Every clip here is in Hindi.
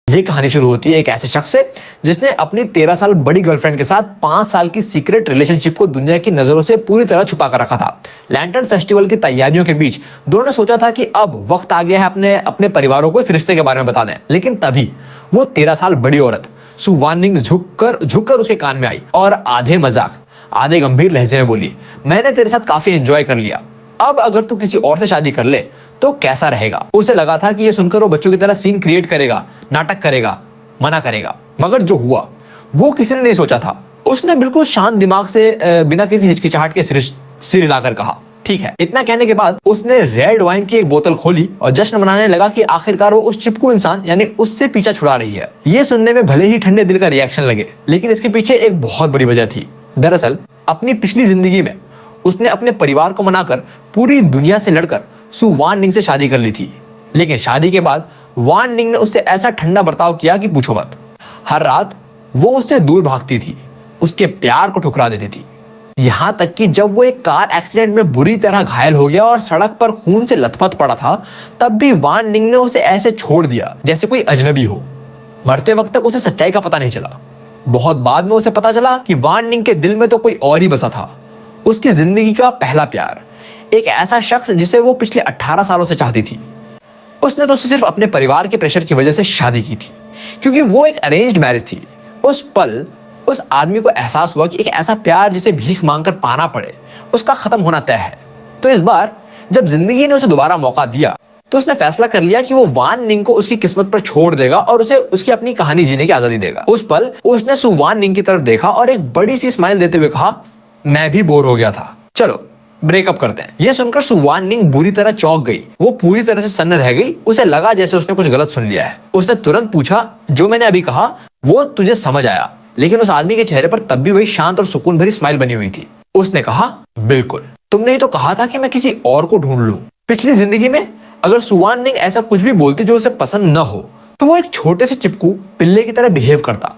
ये कहानी शुरू होती है एक ऐसे शख्स से जिसने अपनी 13 साल बड़ी गर्लफ्रेंड के साथ 5 साल की सीक्रेट रिलेशनशिप को दुनिया की नजरों से पूरी तरह छुपा कर रखा था। लैंटर्न फेस्टिवल की तैयारियों के बीच दोनों ने सोचा था कि अब वक्त आ गया है अपने परिवारों को इस रिश्ते के बारे में बता दें। लेकिन तभी वो 13 साल बड़ी औरत सु वान निंग झुककर उसके कान में आई और आधे मजाक आधे गंभीर लहजे में बोली, मैंने तेरे साथ काफी एंजॉय कर लिया, अब अगर तू किसी और से शादी कर ले तो कैसा रहेगा। उसे लगा था कि ये सुनकर वो बच्चों की तरह सीन क्रिएट करेगा, नाटक करेगा, मना करेगा, मगर जो हुआ वो किसी ने नहीं सोचा था। उसने बिल्कुल शांत दिमाग से बिना किसी हिचकिचाहट के सिर हिलाकर कहा, ठीक है। इतना कहने के बाद उसने रेड वाइन की एक बोतल खोली और जश्न मनाने लगा कि आखिरकार वो उस चिपकू इंसान यानी उससे पीछा छुड़ा रही है। ये सुनने में भले ही ठंडे दिल का रिएक्शन लगे, लेकिन इसके पीछे एक बहुत बड़ी वजह थी। दरअसल अपनी पिछली जिंदगी में उसने अपने परिवार को मनाकर पूरी दुनिया से लड़कर सु वान निंग से शादी कर ली थी। लेकिन शादी के बाद वान निंग ने उससे ऐसा ठंडा बर्ताव किया कि पूछो मत। हर रात वो उससे दूर भागती थी, उसके प्यार को ठुकरा देती थी। यहां तक कि जब वो एक कार एक्सीडेंट में बुरी तरह घायल हो गया और सड़क पर खून से लथपथ पड़ा था, तब भी वान निंग ने उसे ऐसे छोड़ दिया जैसे कोई अजनबी हो। मरते वक्त तक उसे सच्चाई का पता नहीं चला। बहुत बाद में उसे पता चला कि वान निंग के दिल में तो कोई और ही बसा था, उसकी जिंदगी का पहला प्यार, एक ऐसा शख्स जिसे वो पिछले 18 सालों से चाहती थी। उसने तो सिर्फ अपने परिवार के प्रेशर की वजह से शादी की थी, क्योंकि वो एक अरेंज्ड मैरिज थी। उस पल उस आदमी को एहसास हुआ कि एक ऐसा प्यार जिसे भीख मांगकर पाना पड़े, उसका खत्म होना तय है। तो इस बार जब जिंदगी ने उसे दोबारा मौका दिया, तो उसने फैसला कर लिया कि वो वान निंग को उसकी किस्मत पर छोड़ देगा और उसे उसकी अपनी कहानी जीने की आजादी देगा। उस पल उसने सु वान निंग की तरफ देखा और एक बड़ी सी स्माइल देते हुए कहा, मैं भी बोर हो गया था, चलो ब्रेकअप करते हैं। यह सुनकर सु वान निंग बुरी तरह चौंक गई। वो पूरी तरह से सन्न रह गई। उसे लगा जैसे उसने कुछ गलत सुन लिया है। उसने तुरंत पूछा, जो मैंने अभी कहा वो तुझे समझ आया? लेकिन उस आदमी के चेहरे पर तब भी वही शांत और सुकून भरी स्माइल बनी हुई थी। उसने कहा, बिल्कुल, तुमने ही तो कहा था कि मैं किसी और को ढूंढ लूं। पिछली जिंदगी में अगर सु वान निंग ऐसा कुछ भी बोलती जो उसे पसंद न हो, तो वो एक छोटे से चिपकू पिल्ले की तरह बिहेव करता।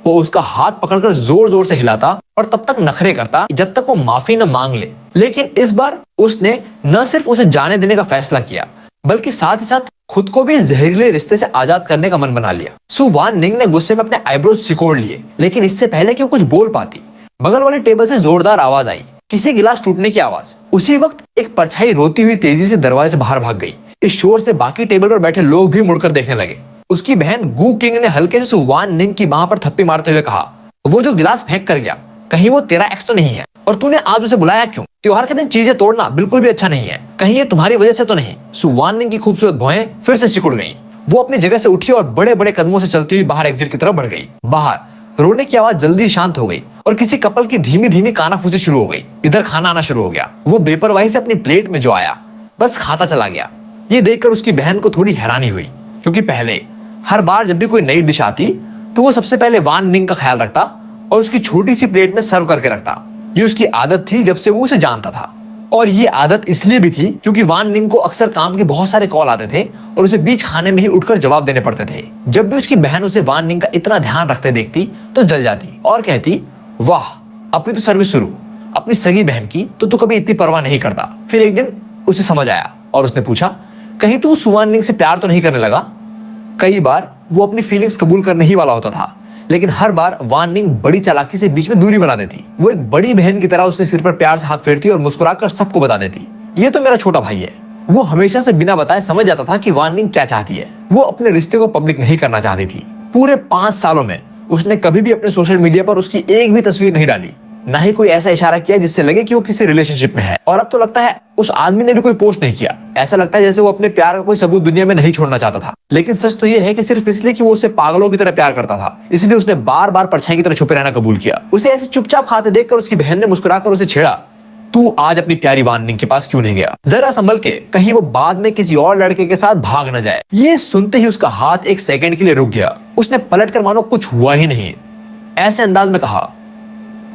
वो उसका हाथ पकड़कर जोर जोर से हिलाता और तब तक नखरे करता जब तक वो माफी न मांग ले। लेकिन इस बार उसने न सिर्फ उसे जाने देने का फैसला किया, बल्कि साथ ही साथ खुद को भी जहरीले रिश्ते से आजाद करने का मन बना लिया। सु वान निंग ने गुस्से में अपने आईब्रोज सिकोड़ लिए, लेकिन इससे पहले कि वो कुछ बोल पाती, बगल वाले टेबल से जोरदार आवाज आई, किसी गिलास टूटने की आवाज। उसी वक्त एक परछाई रोती हुई तेजी से दरवाजे से बाहर भाग गई। इस शोर से बाकी टेबल पर बैठे लोग भी मुड़कर देखने लगे। उसकी बहन गु किंग ने हल्के से सु वान निंग की बाह पर थप्पी मारते हुए कहा, वो जो गिलास फेंक कर गया, कहीं वो तेरा एक्स तो नहीं है? और तूने आज उसे बुलाया क्यों? त्योहार के दिन चीजें तोड़ना बिल्कुल भी अच्छा नहीं है। कहीं ये तुम्हारी वजह से तो नहीं? सु वान निंग की खूबसूरत भौहें फिर से सिकुड़ गईं। वो अपनी जगह से उठी और बड़े बड़े कदमों से चलती हुई बाहर एग्जिट की तरफ बढ़ गई। बाहर रोने की आवाज जल्दी शांत हो गई और किसी कपल की धीमी धीमी कानाफूसी शुरू हो गई। इधर खाना आना शुरू हो गया। वो बेपरवाही से अपनी प्लेट में जो आया बस खाता चला गया। ये देखकर उसकी बहन को थोड़ी हैरानी हुई, क्योंकि पहले हर बार जब भी कोई नई डिश आती तो वो सबसे पहले वान निंग का ख्याल रखता और उसकी छोटी सी प्लेट में सर्व करके रखता। ये उसकी आदत थी जब से वो उसे जानता था। और ये आदत इसलिए भी थी क्योंकि वान निंग को अक्सर काम के बहुत सारे कॉल आते थे और उसे बीच खाने में ही उठकर जवाब देने पड़ते थे। जब भी उसकी बहन उसे वान निंग का इतना ध्यान रखते देखती तो जल जाती और कहती, वाह, अपनी तो सर्विस शुरू, अपनी सगी बहन की तो तू कभी इतनी परवाह नहीं करता। फिर एक दिन उसे समझ आया और उसने पूछा, कहीं तू सु वान निंग से प्यार तो नहीं करने लगा? कई बार वो अपनी फीलिंग्स कबूल करने ही वाला होता था, लेकिन हर बार वान निंग बड़ी चालाकी से बीच में दूरी बना देती। वो एक बड़ी बहन की तरह उसके सिर पर प्यार से हाथ फेरती और मुस्कुराकर सबको बता देती, ये तो मेरा छोटा भाई है। वो हमेशा से बिना बताए समझ जाता था कि वान निंग क्या चाहती है। वो अपने रिश्ते को पब्लिक नहीं करना चाहती थी। पूरे 5 सालों में उसने कभी भी अपने सोशल मीडिया पर उसकी एक भी तस्वीर नहीं डाली, ना ही कोई ऐसा इशारा किया जिससे लगे कि वो किसी रिलेशनशिप में है। और अब तो लगता है उस आदमी ने भी कोई पोस्ट नहीं किया। ऐसा लगता है जैसे वो अपने प्यार का कोई सबूत दुनिया में नहीं छोड़ना चाहता था। लेकिन सच तो ये है कि सिर्फ इसलिए कि वो उसे पागलों की तरह प्यार करता था, इसलिए उसने बार बार परछाई की तरह छुपे रहना कबूल किया। उसे ऐसे चुपचाप खाते देखकर उसकी बहन ने मुस्कुराकर उसे छेड़ा, तू आज अपनी प्यारी वान निंग के पास क्यों नहीं गया? जरा संभल के, कहीं वो बाद में किसी और लड़के के साथ भाग न जाए। ये सुनते ही उसका हाथ एक सेकंड के लिए रुक गया। उसने पलटकर मानो कुछ हुआ ही नहीं ऐसे अंदाज में कहा,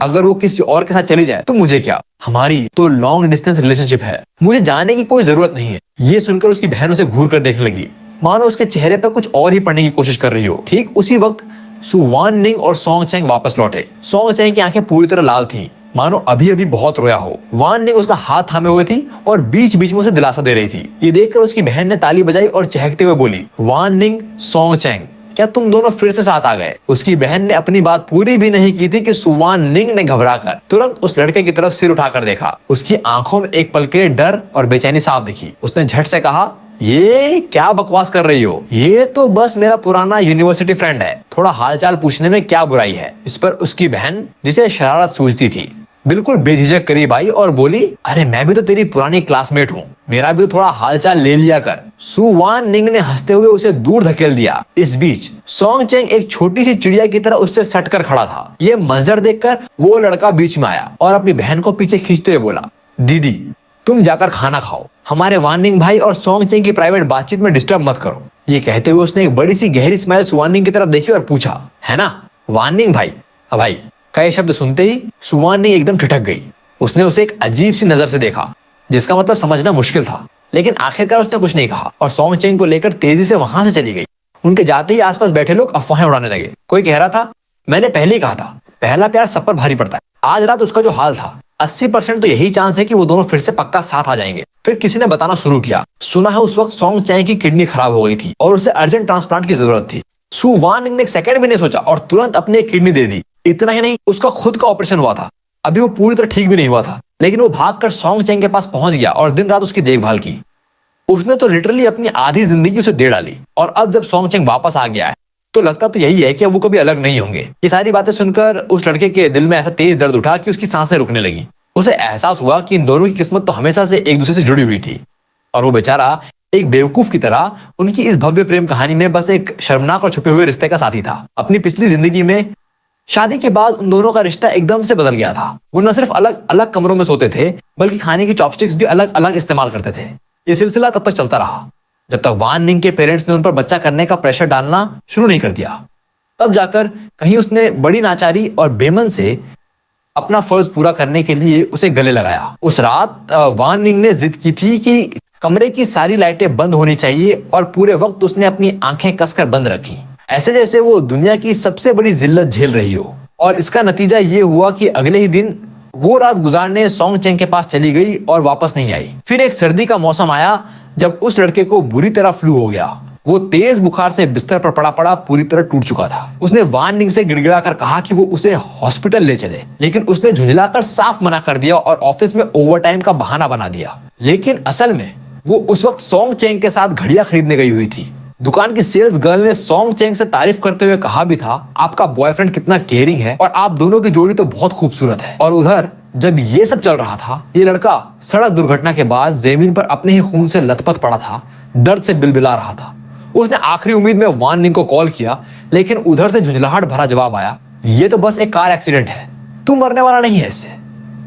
अगर वो किसी और के साथ चली जाए तो मुझे क्या? हमारी तो लॉन्ग डिस्टेंस रिलेशनशिप है, मुझे जाने की कोई जरूरत नहीं है। ये सुनकर उसकी बहन उसे घूर कर देखने लगी, मानो उसके चेहरे पर कुछ और ही पढ़ने की कोशिश कर रही हो। ठीक उसी वक्त सु वान निंग और सोंग चैंग वापस लौटे। सोंग चैंग की आंखें पूरी तरह लाल थीं, मानो अभी अभी बहुत रोया हो। वान निंग उसका हाथ थामे हुए थी और बीच बीच में उसे दिलासा दे रही थी। ये देखकर उसकी बहन ने ताली बजाई और चहकते हुए बोली, वान निंग, सोंग चैंग, क्या तुम दोनों फिर से साथ आ गए? उसकी बहन ने अपनी बात पूरी भी नहीं की थी कि सुवान निंग ने घबराकर तुरंत उस लड़के की तरफ सिर उठाकर देखा। उसकी आंखों में एक पल के लिए डर और बेचैनी साफ दिखी। उसने झट से कहा, ये क्या बकवास कर रही हो? ये तो बस मेरा पुराना यूनिवर्सिटी फ्रेंड है, थोड़ा हालचाल पूछने में क्या बुराई है? इस पर उसकी बहन, जिसे शरारत सूझती थी, बिल्कुल बेझिझक करीब आई और बोली, अरे मैं भी तो तेरी पुरानी क्लासमेट हूँ, मेरा भी थोड़ा हालचाल ले लिया कर। सु वान निंग ने हंसते हुए उसे दूर धकेल दिया। इस बीच सोंग चेंग एक छोटी सी चिड़िया की तरह उससे सटकर खड़ा था। ये मंजर देखकर वो लड़का बीच में आया और अपनी बहन को पीछे खींचते हुए बोला, दीदी तुम जाकर खाना खाओ, हमारे वान निंग भाई और सोंग चेंग की प्राइवेट बातचीत में डिस्टर्ब मत करो। ये कहते हुए उसने एक बड़ी सी गहरी स्माइल सुवान निंग की तरफ देखी और पूछा, है ना वान निंग भाई? भाई का ये शब्द सुनते ही सुवान निंग एकदम ठिठक गई। उसने उसे एक अजीब सी नजर से देखा, जिसका मतलब समझना मुश्किल था, लेकिन आखिरकार उसने कुछ नहीं कहा और सोंग चेंग को लेकर तेजी से वहां से चली गई। उनके जाते ही आसपास बैठे लोग अफवाहें उड़ाने लगे। कोई कह रहा था, मैंने पहले ही कहा था, पहला प्यार सब पर भारी पड़ता है। आज रात उसका जो हाल था, 80% तो यही चांस है कि वो दोनों फिर से पक्का साथ आ जाएंगे। फिर किसी ने बताना शुरू किया, सुना है उस वक्त सोंग चेंग की किडनी खराब हो गई थी और उसे अर्जेंट ट्रांसप्लांट की जरूरत थी। सु वान निंग ने एक सेकंड भी नहीं सोचा और तुरंत अपनी एक किडनी दे दी। इतना ही नहीं, उसका खुद का ऑपरेशन हुआ था, अभी वो पूरी तरह ठीक भी नहीं हुआ था, लेकिन वो भागकर सोंग चेंग के पास पहुंच गया और दिन रात उसकी देखभाल की। उसने तो लिटरली अपनी आधी जिंदगी उसे दे डाली और अब जब सोंग चेंग वापस आ गया है तो लगता तो यही है कि अब वो कभी अलग नहीं होंगे। ये सारी बातें सुनकर उस लड़के के दिल में ऐसा तेज दर्द उठा कि उसकी सांसें रुकने लगी। उसे एहसास हुआ कि इन दोनों की किस्मत तो हमेशा से एक दूसरे से जुड़ी हुई थी और वो बेचारा एक बेवकूफ की तरह उनकी इस भव्य प्रेम कहानी में बस एक शर्मनाक और छुपे हुए रिश्ते का साथी था। अपनी पिछली जिंदगी में शादी के बाद उन दोनों का रिश्ता एकदम से बदल गया था। वो न सिर्फ अलग अलग कमरों में सोते थे, बल्कि खाने की चॉपस्टिक्स भी अलग अलग इस्तेमाल करते थे। ये सिलसिला तब तक चलता रहा जब तक वान निंग के पेरेंट्स ने उन पर बच्चा करने का प्रेशर डालना शुरू नहीं कर दिया। तब जाकर कहीं उसने बड़ी नाचारी और बेमन से अपना फर्ज पूरा करने के लिए उसे गले लगाया। उस रात वान निंग ने जिद की थी कि कमरे की सारी लाइटें बंद होनी चाहिए और पूरे वक्त उसने अपनी आंखें कसकर बंद रखी, ऐसे जैसे वो दुनिया की सबसे बड़ी जिल्लत झेल रही हो। और इसका नतीजा ये हुआ कि अगले ही दिन वो रात गुजारने सोंग चेंग के पास चली गई और वापस नहीं आई। फिर एक सर्दी का मौसम आया जब उस लड़के को बुरी तरह फ्लू हो गया। वो तेज बुखार से बिस्तर पर पड़ा पड़ा पूरी तरह टूट चुका था। उसने वान निंग से गिड़गिड़ा कर कहा कि वो उसे हॉस्पिटल ले चले, लेकिन उसने झुंझलाकर साफ मना कर दिया और ऑफिस में ओवरटाइम का बहाना बना दिया। लेकिन असल में वो उस वक्त सोंग चेंग के साथ घड़ियां खरीदने गई हुई थी। दुकान की सेल्स गर्ल ने सोंग चेंग से तारीफ करते हुए कहा भी था, आपका बॉयफ्रेंड कितना केयरिंग है और आप दोनों की जोड़ी तो बहुत खूबसूरत है। और उधर जब ये सब चल रहा था, ये लड़का सड़क दुर्घटना के बाद जमीन पर अपने ही खून से लथपथ पड़ा था, दर्द से बिलबिला रहा था। उसने आखिरी उम्मीद में वान निंग को कॉल किया, लेकिन उधर से झुंझलाहट भरा जवाब आया, ये तो बस एक कार एक्सीडेंट है, तू मरने वाला नहीं है, इससे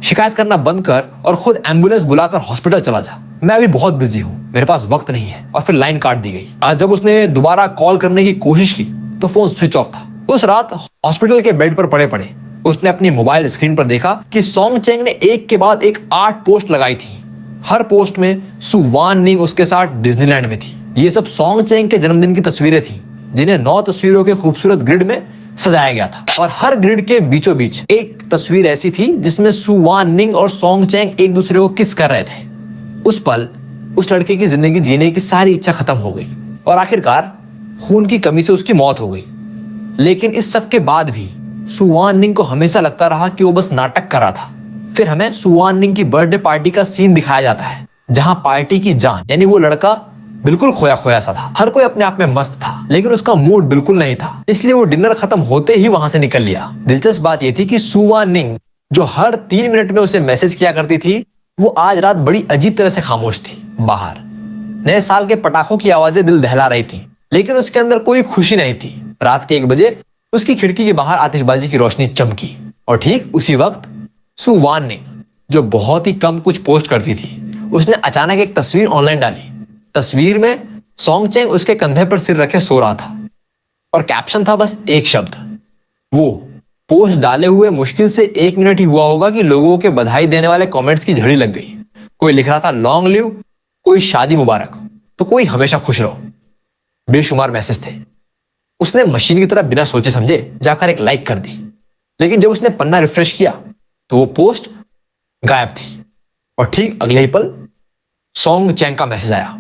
शिकायत करना बंद कर और खुद एम्बुलेंस बुलाकर हॉस्पिटल चला जा, मैं अभी बहुत बिजी हूँ, मेरे पास वक्त नहीं है। और फिर लाइन काट दी गई। आज जब उसने दोबारा कॉल करने की कोशिश की तो फोन स्विच ऑफ था। उस रात हॉस्पिटल के बेड पर पड़े पड़े उसने अपनी मोबाइल स्क्रीन पर देखा कि सोंग चेंग ने एक के बाद एक 8 पोस्ट लगाई थी। हर पोस्ट में सु वान निंग उसके साथ डिज्नीलैंड में थी। ये सब सोंग चेंग के जन्मदिन की तस्वीरें थी, जिन्हें 9 तस्वीरों के खूबसूरत ग्रिड में सजाया गया था। और हर ग्रिड के बीचों बीच एक तस्वीर ऐसी थी जिसमें सु वान निंग और सोंग चेंग एक दूसरे को किस कर रहे थे। उस पल उस लड़के की जिंदगी जीने की सारी इच्छा खत्म हो गई और आखिरकार खून की कमी से उसकी मौत हो गई। लेकिन इस सब के बाद भी सु वान निंग को हमेशा लगता रहा कि वो बस नाटक कर रहा था। फिर हमें सु वान निंग की बर्थडे पार्टी का सीन दिखाया जाता है, जहां पार्टी की जान यानी वो लड़का बिल्कुल खोया खोया सा था। हर कोई अपने आप में मस्त था, लेकिन उसका मूड बिल्कुल नहीं था, इसलिए वो डिनर खत्म होते ही वहां से निकल लिया। दिलचस्प बात यह थी कि सु वान निंग, जो हर 3 मिनट में उसे मैसेज किया करती थी, वो आज रात बड़ी अजीब तरह से खामोश थी। बाहर नए साल के पटाखों की आवाजें दिल दहला रही थी, लेकिन उसके अंदर कोई खुशी नहीं थी। रात के 1 बजे उसकी खिड़की के बाहर आतिशबाजी की रोशनी चमकी और ठीक उसी वक्त सु वान निंग, जो बहुत ही कम कुछ पोस्ट करती थी, उसने अचानक एक तस्वीर ऑनलाइन डाली। तस्वीर में सोंग चेंग उसके कंधे पर सिर रखे सो रहा था और कैप्शन था बस एक शब्द। वो पोस्ट डाले हुए मुश्किल से 1 मिनट ही हुआ होगा कि लोगों के बधाई देने वाले कमेंट्स की झड़ी लग गई। कोई लिख रहा था लॉन्ग लिव, कोई शादी मुबारक, तो कोई हमेशा खुश रहो। बेशुमार मैसेज थे। उसने मशीन की तरह बिना सोचे समझे जाकर एक लाइक कर दी, लेकिन जब उसने पन्ना रिफ्रेश किया तो वो पोस्ट गायब थी और ठीक अगले ही पल सोंग चेंग का मैसेज आया।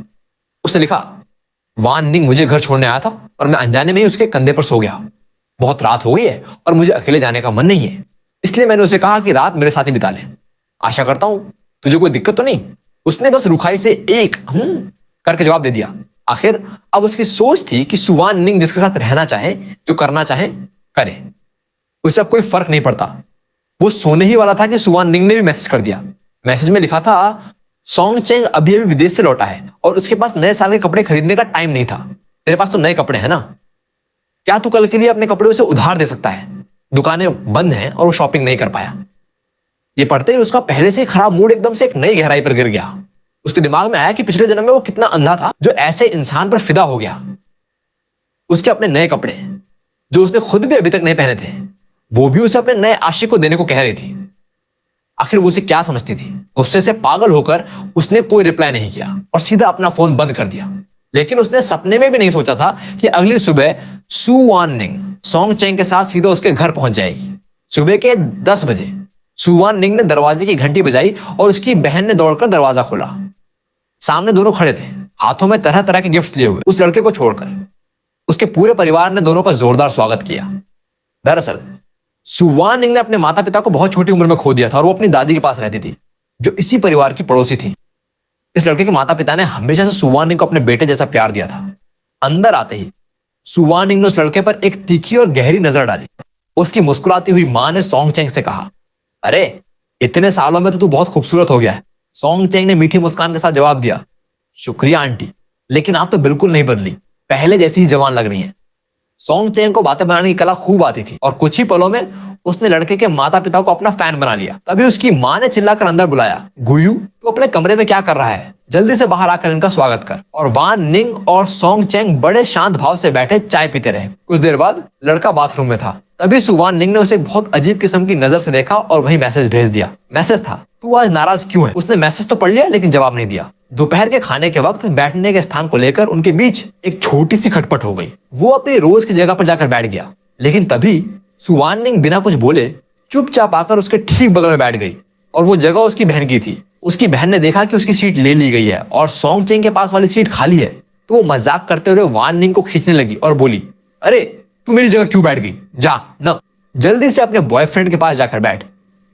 उसने लिखा, वान निंग मुझे घर छोड़ने आया था और मैं अनजाने में ही उसके कंधे पर सो गया। बहुत रात हो गई है और मुझे अकेले जाने का मन नहीं है, इसलिए मैंने उसे कहा कि रात मेरे साथ ही बिता ले। आशा करता हूं तुझे कोई दिक्कत तो नहीं। उसने बस रुखाई से एक करके जवाब दे दिया। आखिर अब उसकी सोच थी कि सुवान निंग जिसके साथ रहना चाहे, जो करना चाहे करे, उसे अब कोई फर्क नहीं पड़ता। वो सोने ही वाला था कि सुवान निंग ने भी मैसेज कर दिया। मैसेज में लिखा था, सॉन्ग चेंग अभी अभी विदेश से लौटा है और उसके पास नए साल के कपड़े खरीदने का टाइम नहीं था। तेरे पास तो नए कपड़े हैं ना, क्या तू कल के लिए अपने कपड़े उसे उधार दे सकता है? दुकानें बंद हैं और वो शॉपिंग नहीं कर पाया। ये पढ़ते ही उसका पहले से खराब मूड एकदम से एक नई गहराई पर गिर गया। उसके दिमाग में आया कि पिछले जन्म में वो कितना अंधा था जो ऐसे इंसान पर फिदा हो गया। उसके अपने नए कपड़े जो उसने खुद भी अभी तक नहीं पहने थे, वो भी उसे अपने नए आशिक को देने को कह रही थी। आखिर वो उसे क्या समझती थी? गुस्से से पागल होकर उसने कोई रिप्लाई नहीं किया और सीधा अपना फोन बंद कर दिया। लेकिन उसने सपने में भी नहीं सोचा था कि अगली सुबह सु वान निंग सॉन्ग चेंग के साथ सीधा उसके घर पहुंच जाएगी। सुबह के 10 बजे सु वान निंग ने दरवाजे की घंटी बजाई और उसकी बहन ने दौड़कर दरवाजा खोला। सामने दोनों खड़े थे, हाथों में तरह तरह के गिफ्ट्स लिए हुए। उस लड़के को छोड़कर उसके पूरे परिवार ने दोनों का जोरदार स्वागत किया। दरअसल सु वान निंग ने अपने माता पिता को बहुत छोटी उम्र में खो दिया था और वो अपनी दादी के पास रहती थी, जो इसी परिवार की पड़ोसी थी। इस लड़के के माता पिता ने हमेशा से सु वान निंग को अपने बेटे जैसा प्यार दिया था। अंदर आते ही सु वान निंग ने उस लड़के पर एक तीखी और गहरी नजर डाली। उसकी मुस्कुराती हुई मां ने सॉन्ग चेंग से कहा, अरे इतने सालों में तो तू बहुत खूबसूरत हो गया है। सॉन्ग चेंग ने मीठी मुस्कान के साथ जवाब दिया, शुक्रिया आंटी, लेकिन आप तो बिल्कुल नहीं बदली, पहले जैसी ही जवान लग रही हैं। सॉन्ग चेंग को बातें बनाने की कला खूब आती थी और कुछ ही पलों में उसने लड़के के माता पिता को अपना फैन बना लिया। तभी उसकी मां ने चिल्लाकर अंदर बुलाया, गुयू तू अपने कमरे में क्या कर रहा है? जल्दी से बाहर आकर इनका स्वागत कर। और वान निंग और सॉन्ग चेंग बड़े शांत भाव से बैठे चाय पीते रहे। कुछ देर बाद लड़का बाथरूम में था। तभी सु वान निंग ने उसे बहुत अजीब किस्म की नजर से देखा और वही मैसेज भेज दिया। मैसेज था, तू आज नाराज क्यों है? उसने मैसेज तो पढ़ लिया लेकिन जवाब नहीं दिया। दोपहर के खाने के वक्त बैठने के स्थान को लेकर उनके बीच एक छोटी सी खटपट हो गई। वो अपनी रोज की जगह पर जाकर बैठ गया, लेकिन तभी सु वान निंग बिना कुछ बोले चुपचाप आकर उसके ठीक बगल में बैठ गई और वो जगह उसकी बहन की थी। उसकी बहन ने देखा कि उसकी सीट ले ली गई है और सॉन्ग चेंग के पास वाली सीट खाली है, तो वो मजाक करते हुए वान निंग को खींचने लगी और बोली, अरे तू मेरी जगह क्यों बैठ गई? जा न, जल्दी से अपने बॉयफ्रेंड के पास जाकर बैठ।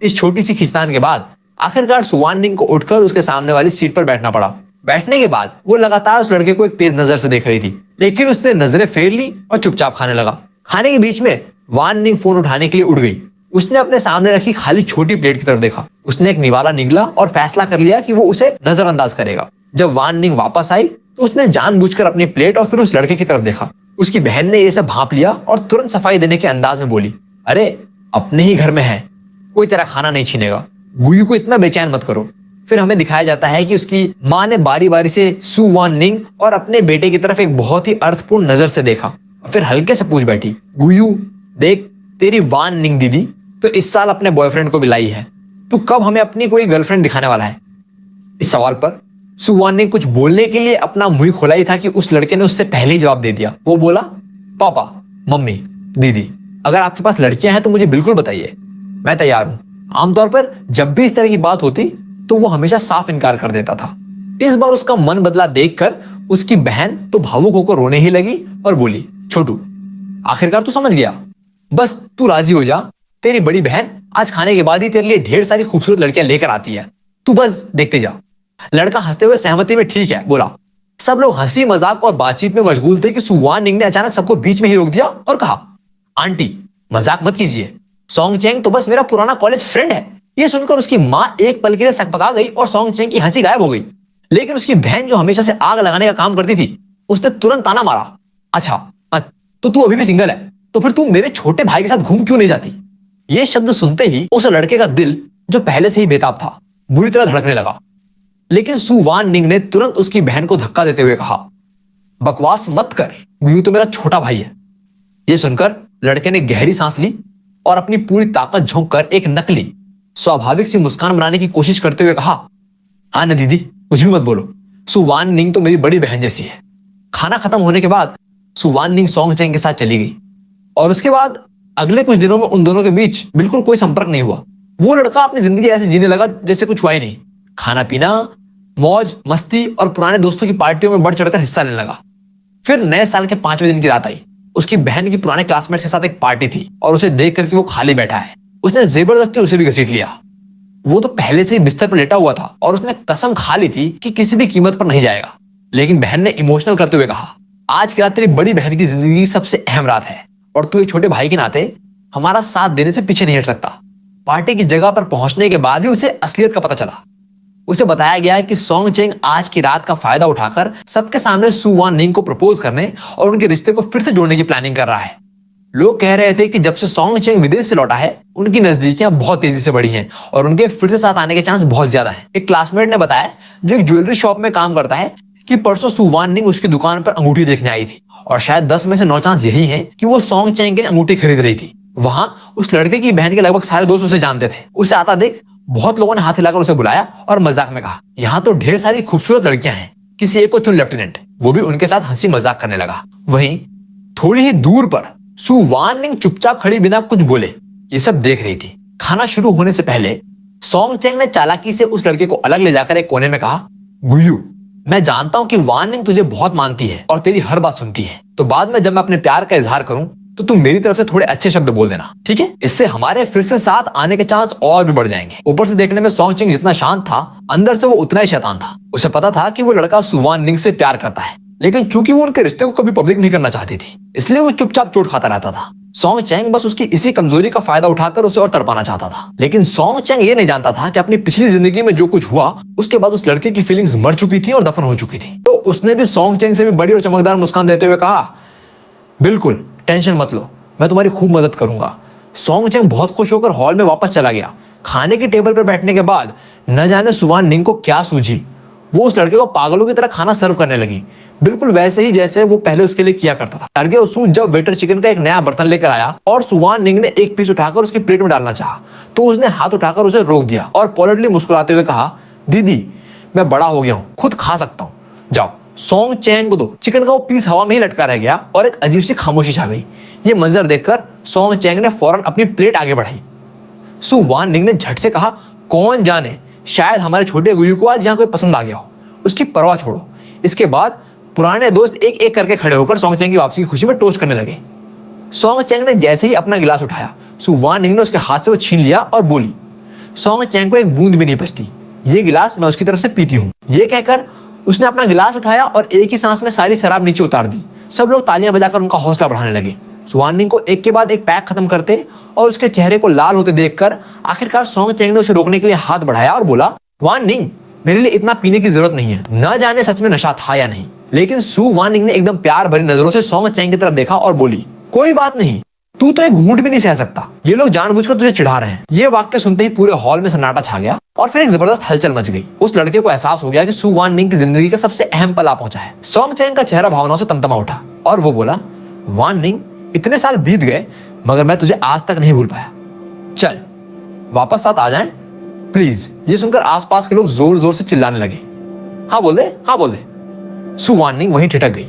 इस छोटी सी खींचतान के बाद आखिरकार सु वान निंग को उठकर उसके सामने वाली सीट पर बैठना पड़ा। बैठने के बाद वो लगातार उस लड़के को एक तेज नजर से देख रही थी, लेकिन उसने नजरें फेर ली और चुपचाप खाने लगा। खाने के बीच में वान निंग फोन उठाने के लिए उठ गई। उसने अपने सामने रखी खाली छोटी प्लेट की तरफ देखा। उसने एक निवाला निगला और फैसला कर लिया कि वो उसे नजरअंदाज करेगा। जब वान निंग वापस आई तो उसने जानबूझकर अपनी प्लेट और फिर उस लड़के की तरफ देखा। उसकी बहन ने ये सब भांप लिया और तुरंत सफाई देने के अंदाज में बोली, अरे अपने ही घर में है, कोई तेरा खाना नहीं छीनेगा, गुयू को इतना बेचैन मत करो। फिर हमें दिखाया जाता है कि उसकी माँ ने बारी बारी से सु वान निंग और अपने बेटे की तरफ एक बहुत ही अर्थपूर्ण नजर से देखा और फिर हल्के से पूछ बैठी, गुयू देख, तेरी वान निंग दीदी तो इस साल अपने बॉयफ्रेंड को भी लाई है, तू कब हमें अपनी कोई गर्लफ्रेंड दिखाने वाला है? इस सवाल पर सु वान निंग कुछ बोलने के लिए अपना मुंह खोला ही था कि उस लड़के ने उससे पहले ही जवाब दे दिया। वो बोला, पापा, मम्मी, दीदी, अगर आपके पास लड़कियां हैं तो मुझे बिल्कुल बताइए, मैं तैयार हूं। आमतौर पर जब भी इस तरह की बात होती तो वो हमेशा साफ इनकार कर देता था। इस बार उसका मन बदला देखकर उसकी बहन तो भावुक होकर रोने ही लगी और बोली, छोटू आखिरकार तू समझ गया, बस तू राजी हो जा, तेरी बड़ी बहन आज खाने के बाद ही तेरे लिए ढेर सारी खूबसूरत लड़कियां लेकर आती है, तू बस देखते जा। लड़का हंसते हुए सहमति में ठीक है बोला। सब लोग हंसी मजाक और बातचीत में मशगूल थे कि सु वान निंग ने अचानक सबको बीच में ही रोक दिया और कहा, आंटी मजाक मत कीजिए, सॉन्ग चेंग तो बस मेरा पुराना कॉलेज फ्रेंड है। ये सुनकर उसकी माँ एक पल के लिए सकपका गई और सॉन्ग चेंग की हंसी गायब हो गई। लेकिन उसकी बहन जो हमेशा से आग लगाने का काम करती थी, उसने तुरंत ताना मारा, अच्छा तो तू अभी भी सिंगल है, तो फिर तू मेरे छोटे भाई के साथ घूम क्यों नहीं जाती? ये शब्द सुनते ही उस लड़के का दिल जो पहले से ही बेताब था बुरी तरह धड़कने लगा। लेकिन सु वान निंग ने तुरंत उसकी बहन को धक्का देते हुए कहा, बकवास मत कर, गुयू तो मेरा छोटा भाई है। यह सुनकर लड़के ने गहरी सांस ली और अपनी पूरी ताकत झोंक कर एक नकली स्वाभाविक सी मुस्कान बनाने की कोशिश करते हुए कहा, हाँ ना दीदी, कुछ भी मत बोलो, सु वान निंग तो मेरी बड़ी बहन जैसी है। खाना खत्म होने के बाद सु वान निंग सॉन्ग चेंग के साथ चली गई और उसके बाद अगले कुछ दिनों में उन दोनों के बीच बिल्कुल कोई संपर्क नहीं हुआ। वो लड़का अपनी जिंदगी ऐसे जीने लगा जैसे कुछ हुआ ही नहीं। खाना पीना, मौज मस्ती और पुराने दोस्तों की पार्टियों में बढ़ चढ़कर हिस्सा लेने लगा। फिर नए साल के 5वें दिन की रात आई। उसकी बहन की पुराने क्लासमेट्स के साथ एक पार्टी थी और उसे देख करके वो खाली बैठा है, उसने जबरदस्ती उसे भी घसीट लिया। वो तो पहले से ही बिस्तर पर लेटा हुआ था और उसने कसम खा ली थी कि किसी भी कीमत पर नहीं जाएगा। लेकिन बहन ने इमोशनल करते हुए कहा, आज की रात तेरी बड़ी बहन की जिंदगी की सबसे अहम रात है और तू एक छोटे भाई के नाते हमारा साथ देने से पीछे नहीं हट सकता। पार्टी की जगह पर पहुंचने के बाद ही उसे असलियत का पता चला। उसे बताया गया कि सोंग चेंग आज की रात का फायदा उठाकर सबके सामने सू वान निंग को प्रपोज करने और उनके रिश्ते को फिर से जोड़ने की प्लानिंग कर रहा है। लोग कह रहे थे कि जब से सोंग चेंग विदेश से लौटा है, उनकी नजदीकियां बहुत तेजी से बढ़ी हैं और उनके फिर से साथ आने के चांस बहुत ज्यादा हैं। एक क्लासमेट ने बताया, जो एक ज्वेलरी शॉप में काम करता है, कि परसों सू वान निंग उसकी दुकान पर अंगूठी देखने आई थी और शायद 10 में से 9 चांस यही है कि वो सोंग चेंग के लिए अंगूठी खरीद रही थी। वहां उस लड़के की बहन के लगभग सारे दोस्त उसे जानते थे। उसे आता देख बहुत लोगों ने हाथ हिलाकर उसे बुलाया और मजाक में कहा, यहाँ तो ढेर सारी खूबसूरत लड़कियां हैं, किसी एक को चुन लेफ्टिनेंट। वो भी उनके साथ हंसी मजाक करने लगा। वहीं थोड़ी ही दूर पर सू वान निंग चुपचाप खड़ी बिना कुछ बोले ये सब देख रही थी। खाना शुरू होने से पहले सोंग चेंग ने चालाकी से उस लड़के को अलग ले जाकर एक कोने में कहा, गुयू, मैं जानता हूं कि वान निंग तुझे बहुत मानती है और तेरी हर बात सुनती है, तो बाद में जब मैं अपने प्यार का इजहार करूं तो तुम मेरी तरफ से थोड़े अच्छे शब्द बोल देना, ठीक है? इससे हमारे फिर से साथ आने के चांस और भी बढ़ जाएंगे। ऊपर से देखने में सोंग चेंग जितना शांत था, अंदर से वो उतना ही शैतान था। उसे पता था कि वो लड़का सू वान निंग से प्यार करता है, लेकिन चूंकि वो उनके रिश्ते को कभी पब्लिक नहीं करना चाहती थी, इसलिए वो चुपचाप चोट खाता रहता था। सोंग चेंग बस उसकी इसी कमजोरी का फायदा उठाकर उसे और तड़पाना चाहता था। लेकिन सोंग चेंग ये नहीं जानता था कि अपनी पिछली जिंदगी में जो कुछ हुआ उसके बाद उस लड़के की फीलिंग्स मर चुकी थी और दफन हो चुकी थी। तो उसने भी सोंग चेंग से भी बड़ी और चमकदार मुस्कान देते हुए कहा, बिल्कुल टेंशन मत लो, मैं तुम्हारी खूब मदद करूंगा। सोंग चेंग बहुत खुश होकर हॉल में वापस चला गया। खाने की टेबल पर बैठने के बाद न जाने सू वान निंग को क्या सूझी, वो उस लड़के को पागलों की तरह खाना सर्व करने लगी, बिल्कुल वैसे ही जैसे वो पहले उसके लिए किया करता था। टारगे उसू जब वेटर चिकन का एक नया बर्तन लेकर आया और सू वान निंग ने एक पीस उठाकर उसकी प्लेट में डालना चाहा, तो उसने हाथ उठाकर उसे रोक दिया और पॉलिटली मुस्कुराते हुए कहा, दीदी, मैं बड़ा हो गया हूँ, खुद खा सकता हूँ, जाओ। सोंग चेंग को तो चिकन का वो पीस हवा में ही लटका रह गया और एक अजीब सी खामोशी छा गई। ये मंजर देखकर सोंग चेंग ने फौरन अपनी प्लेट आगे बढ़ाई। सू वान निंग ने झट से कहा, कौन जाने, शायद हमारे छोटे गुयू को आज यहाँ कोई पसंद आ गया हो, उसकी परवाह छोड़ो। इसके बाद पुराने दोस्त एक एक करके खड़े होकर सोंग चेंग की वापसी की खुशी में टोस्ट करने लगे। सोंग चेंग ने जैसे ही अपना गिलास उठाया, सू वान निंग ने उसके हाथ से वो छीन लिया और बोली, सोंग चेंग को एक बूंद भी नहीं बचती, ये गिलास मैं उसकी तरफ से पीती हूँ। ये कहकर उसने अपना गिलास उठाया और एक ही सांस में सारी शराब नीचे उतार दी। सब लोग तालियां बजाकर उनका हौसला बढ़ाने लगे। सू वान निंग को एक के बाद एक पैक खत्म करते और उसके चेहरे को लाल होते देखकर आखिरकार सोंग चेंग ने उसे रोकने के लिए हाथ बढ़ाया और बोला, वान निंग, मेरे लिए इतना पीने की जरूरत नहीं है, न जाने सच में नशा था या नहीं। लेकिन सू वान निंग ने एकदम प्यार भरी नजरों से सोंग चेंग की तरफ देखा और बोली, कोई बात नहीं, तू तो एक घूंट भी नहीं सह सकता, ये लोग जानबूझकर तुझे चिढ़ा रहे हैं। ये वाक्य सुनते ही पूरे हॉल में सन्नाटा छा गया और फिर एक जबरदस्त हलचल मच गई। उस लड़के को एहसास हो गया कि सू वान निंग की जिंदगी का सबसे अहम पल आ पहुंचा है। सोंग चेंग का चेहरा भावनाओं से तमतमा उठा और वो बोला, वान निंग, इतने साल बीत गए मगर मैं तुझे आज तक नहीं भूल पाया, चल वापस साथ आ जाएं प्लीज। ये सुनकर आसपास के लोग जोर जोर से चिल्लाने लगे, हाँ बोल दे, हाँ बोल दे। सू वान निंग वहीं ठिठक गई,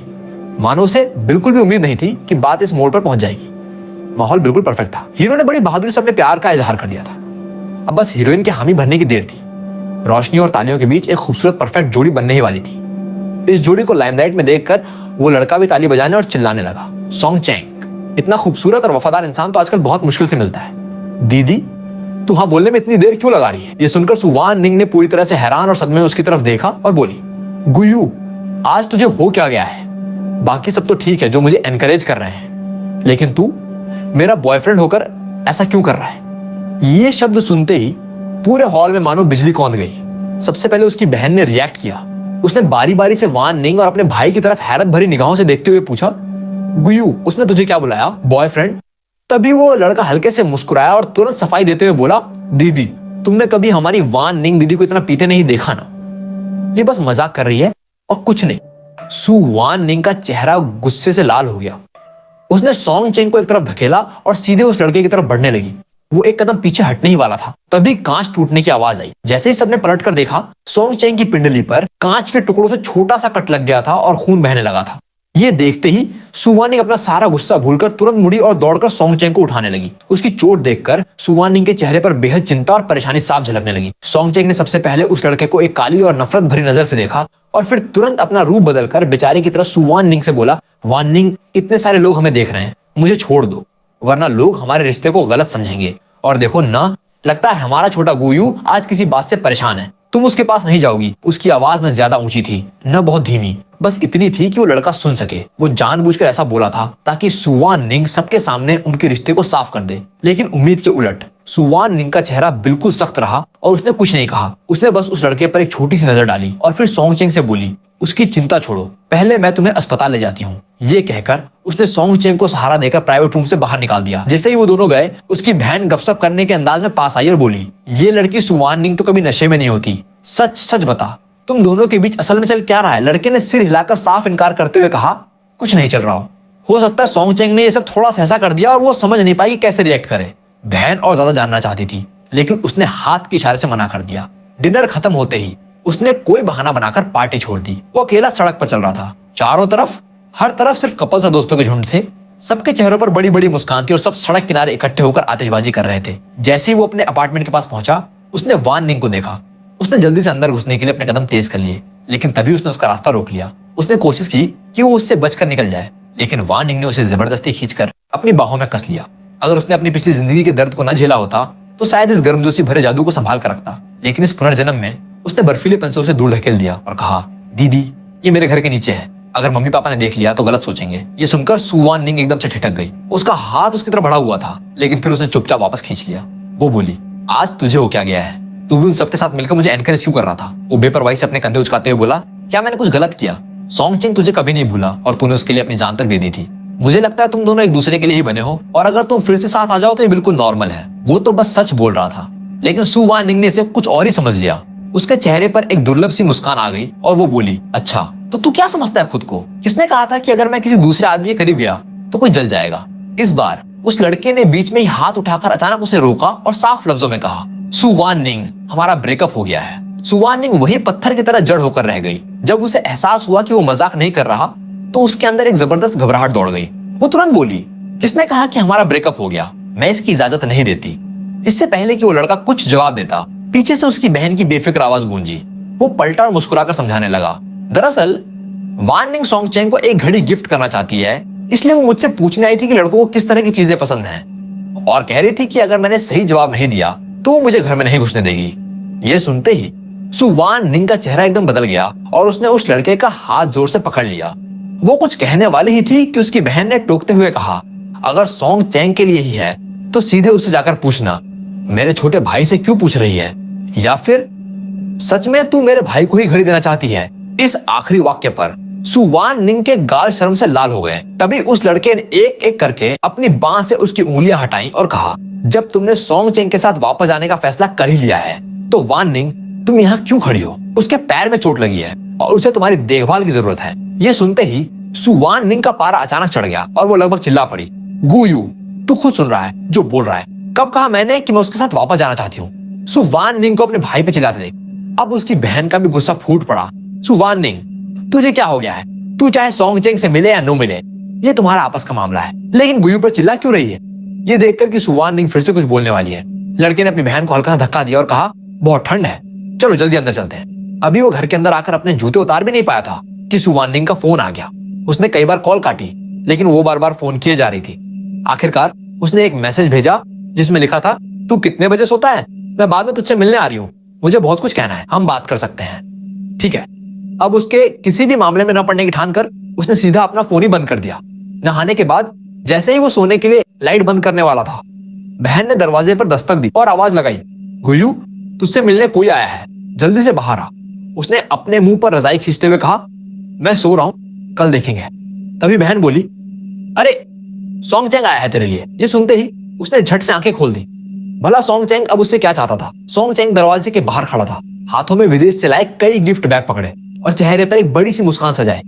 मानो उसे बिल्कुल भी उम्मीद नहीं थी कि बात इस मोड़ पर पहुंच जाएगी। माहौल बिल्कुल परफेक्ट था। हीरो ने बड़ी बहादुरी से अपने प्यार का इजहार कर दिया था। अब बस हीरोइन के हामी भरने की देर थी। रोशनी और तालियों के बीच एक खूबसूरत परफेक्ट जोड़ी बनने ही वाली थी। इस जोड़ी को लाइमलाइट में देखकर वो लड़का भी ताली बजाने और चिल्लाने लगा, सोंग चेंग, इतना खूबसूरत और वफादार इंसान तो आजकल बहुत मुश्किल से मिलता है। दीदी, तू हाँ बोलने में इतनी देर क्यों लगा रही है? ये सुनकर सू वान निंग ने पूरी तरह से हैरान और सदमे में उसकी तरफ देखा और बोली, गुयू, आज तुझे हो क्या गया है? बाकी सब तो ठीक है जो मुझे एनकरेज कर रहे हैं, लेकिन तू मेरा बॉयफ्रेंड होकर ऐसा क्यों कर रहा है? ये शब्द सुनते ही पूरे हॉल में मानो बिजली कौंध गई। सबसे पहले उसकी बहन ने रिएक्ट किया। उसने बारी बारी से वान निंग और अपने भाई की तरफ हैरत भरी निगाहों से देखते हुए पूछा, गुयू, उसने तुझे क्या बुलाया, बॉयफ्रेंड? तभी वो लड़का हल्के से मुस्कुराया और तुरंत सफाई देते हुए बोला, दीदी, तुमने कभी हमारी वान निंग दीदी को इतना पीते नहीं देखा ना, ये बस मजाक कर रही है और कुछ नहीं। सू वान निंग का चेहरा गुस्से से लाल हो गया। उसने सोंग चेंग को एक तरफ धकेला और सीधे उस लड़के की तरफ बढ़ने लगी। वो एक कदम पीछे हटने ही वाला था, तभी कांच टूटने की आवाज आई। जैसे ही सबने पलट कर देखा, सोंग चेंग की पिंडली पर कांच के टुकड़ों से छोटा सा कट लग गया था और खून बहने लगा था। ये देखते ही सू वान निंग अपना सारा गुस्सा भूलकर तुरंत मुड़ी और दौड़कर सोंग चेंग को उठाने लगी। उसकी चोट देखकर सू वान निंग के चेहरे पर बेहद चिंता और परेशानी साफ झलकने लगी। सोंग चेंग ने सबसे पहले उस लड़के को एक काली और नफरत भरी नजर से देखा और फिर तुरंत अपना रूप बदलकर बेचारे की तरह सु वान निंग से बोला, वान निंग, इतने सारे लोग हमें देख रहे हैं, मुझे छोड़ दो, वरना लोग हमारे रिश्ते को गलत समझेंगे। और देखो ना, लगता है हमारा छोटा गुयू आज किसी बात से परेशान है, तुम उसके पास नहीं जाओगी। उसकी आवाज न ज्यादा ऊंची थी न बहुत धीमी, बस इतनी थी कि वो लड़का सुन सके। वो जानबूझकर ऐसा बोला था ताकि सु वान निंग सबके सामने उनके रिश्ते को साफ कर दे। लेकिन उम्मीद के उलट सु वान निंग का चेहरा बिल्कुल सख्त रहा और उसने कुछ नहीं कहा। उसने बस उस लड़के पर एक छोटी सी नजर डाली और फिर सोंग चेंग से बोली, उसकी चिंता छोड़ो, पहले मैं तुम्हें अस्पताल ले जाती हूँ। ये कहकर उसने सोंग चेंग को सहारा देकर प्राइवेट रूम से बाहर निकाल दिया। जैसे ही वो दोनों गए, उसकी बहन गपशप करने के अंदाज में पास आई और बोली, ये लड़की सु वान निंग तो कभी नशे में नहीं होती, सच सच बता, तुम दोनों के बीच असल में चल क्या रहा है? लड़के ने सिर हिलाकर साफ इनकार करते हुए कहा, कुछ नहीं चल रहा हो सकता है सोंग चेंग ने ये सब थोड़ा सा ऐसा कर दिया और वो समझ नहीं पाई कि कैसे रिएक्ट करे। बहन और ज्यादा जानना चाहती थी, लेकिन उसने हाथ के इशारे से मना कर दिया। डिनर खत्म होते ही उसने कोई बहाना बनाकर पार्टी छोड़ दी। वो अकेला सड़क पर चल रहा था। चारों तरफ, हर तरफ सिर्फ कपल्स और दोस्तों के झुंड थे। सबके चेहरों पर बड़ी बड़ी मुस्कान थी और सब सड़क किनारे इकट्ठे होकर आतिशबाजी कर रहे थे। जैसे ही वो अपने अपार्टमेंट के पास पहुंचा, उसने वान निंग को देखा। उसने जल्दी से अंदर घुसने के लिए अपने कदम तेज कर लिए, लेकिन तभी उसने उसका रास्ता रोक लिया। उसने कोशिश की कि वो उससे बचकर निकल जाए, लेकिन वान निंग ने उसे जबरदस्ती खींचकर अपनी बाहों में कस लिया। अगर उसने अपनी पिछली जिंदगी के दर्द को न झेला होता तो शायद इस गर्मजोशी भरे जादू को संभाल कर रखता, लेकिन इस पुनर्जन्म में उसने बर्फीलेपन से उसे दूर धकेल दिया और कहा, दीदी, ये मेरे घर के नीचे है, अगर मम्मी पापा ने देख लिया तो गलत सोचेंगे। ये सुनकर सु वान निंग एकदम से ठिठक गई। उसका हाथ उसकी तरफ बढ़ा हुआ था, लेकिन फिर उसने चुपचाप वापस खींच लिया। वो बोली, आज तुझे हो क्या गया है? तू भी उन सबके साथ मिलकर मुझे एनकरेज क्यों कर रहा था? वो बेपरवाही से अपने कंधे उचकाते हुए बोला, क्या मैंने कुछ गलत किया? सोंग चेंग तुझे कभी नहीं भूला और तूने उसके लिए अपनी जान तक दे दी थी। मुझे लगता है तुम दोनों एक दूसरे के लिए ही बने हो, और अगर तुम फिर से साथ आ जाओ तो ये बिल्कुल नॉर्मल है। वो तो बस सच बोल रहा था, लेकिन सु वान निंग ने इसे कुछ और ही समझ लिया। उसके चेहरे पर एक दुर्लभ सी मुस्कान आ गई और वो बोली, अच्छा तो तू क्या समझता है खुद को? किसने कहा था कि अगर मैं किसी दूसरे आदमी के करीब गया तो कोई जल जाएगा? इस बार उस लड़के ने बीच में ही हाथ उठाकर अचानक उसे रोका और साफ लफ्जों में कहा, सु वान निंग, हमारा ब्रेकअप हो गया है। सु वान निंग वही पत्थर की तरह जड़ होकर रह गई। जब उसे एहसास हुआ कि वो मजाक नहीं कर रहा तो उसके अंदर एक जबरदस्त घबराहट दौड़ गई। वो तुरंत बोली, किसने कहा कि हमारा ब्रेकअप हो गया? मैं इसकी इजाजत नहीं देती। इससे पहले कि वो लड़का कुछ जवाब देता, पीछे से उसकी बहन की बेफिक्र आवाज गूंजी। वो पलटा और मुस्कुराकर समझाने लगा, दरअसल वान निंग सोंग चेंग को एक घड़ी गिफ्ट करना चाहती है, इसलिए वो मुझसे पूछने आई थी कि लड़कों को किस तरह की चीजें पसंद हैं, और कह रही थी कि अगर मैंने सही जवाब नहीं दिया तो वो मुझे घर में नहीं घुसने देगी। ये सुनते ही सु वान निंग का चेहरा एकदम बदल गया और उसने उस लड़के का हाथ जोर से पकड़ लिया। वो कुछ कहने वाली ही थी कि उसकी बहन ने टोकते हुए कहा, अगर सोंग चेंग के लिए ही है तो सीधे उससे जाकर पूछना, मेरे छोटे भाई से क्यों पूछ रही है? या फिर सच में तू मेरे भाई को ही घड़ी देना चाहती है? इस आखिरी वाक्य पर सु वान निंग के गाल शर्म से लाल हो गए। तभी उस लड़के ने एक एक करके अपनी बांह से उसकी उंगलियां हटाई और कहा, जब तुमने सोंग चेंग के साथ वापस जाने का फैसला कर ही लिया है तो वान निंग, तुम यहाँ क्यों खड़ी हो? उसके पैर में चोट लगी है और उसे तुम्हारी देखभाल की जरूरत है। ये सुनते ही सु वान निंग का पारा अचानक चढ़ गया और वो लगभग चिल्ला पड़ी, गुयू, तू खुद सुन रहा है जो बोल रहा है? कब कहा मैंने कि मैं उसके साथ वापस जाना चाहती हूँ? सु वान निंग को अपने भाई पे चिल्लाते देख अब उसकी बहन का भी गुस्सा फूट पड़ा। सु वान निंग, तुझे क्या हो गया है? तू चाहे सोंग चेंग से मिले या न मिले, ये तुम्हारा आपस का मामला है, लेकिन गुयू पर चिल्ला क्यों रही है? ये देखकर कि सु वान निंग फिर से कुछ बोलने वाली है, लड़के ने अपनी बहन को हल्का सा धक्का दिया और कहा, बहुत ठंड है, चलो जल्दी अंदर चलते हैं। अभी वो घर के अंदर आकर अपने जूते उतार भी नहीं पाया था कि सु वान निंग का फोन आ गया। उसने कई बार कॉल काटी, लेकिन वो बार बार फोन किए जा रही थी। आखिरकार उसने एक मैसेज भेजा जिसमें लिखा था, तू कितने बजे सोता है? मैं बाद में तुझसे मिलने आ रही हूँ, मुझे बहुत कुछ कहना है, हम बात कर सकते हैं, ठीक है? अब उसके किसी भी मामले में न पड़ने की ठान कर उसने सीधा अपना फोन ही बंद कर दिया। नहाने के बाद जैसे ही वो सोने के लिए लाइट बंद करने वाला था, बहन ने दरवाजे पर दस्तक दी और आवाज लगाई, गुयू, तुझसे मिलने कोई आया है, जल्दी से बाहर आ। उसने अपने मुंह पर रजाई खींचते हुए कहा, मैं सो रहा हूं, कल देखेंगे। तभी बहन बोली, अरे सोंग चेंग आया है तेरे लिए। ये सुनते ही उसने झट से आंखें खोल दी। भला सोंग चेंग अब उससे क्या चाहता था? सोंग चेंग दरवाजे के बाहर खड़ा था, हाथों में विदेश से लाए कई गिफ्ट बैग पकड़े और चेहरे पर एक बड़ी सी मुस्कान सजाए।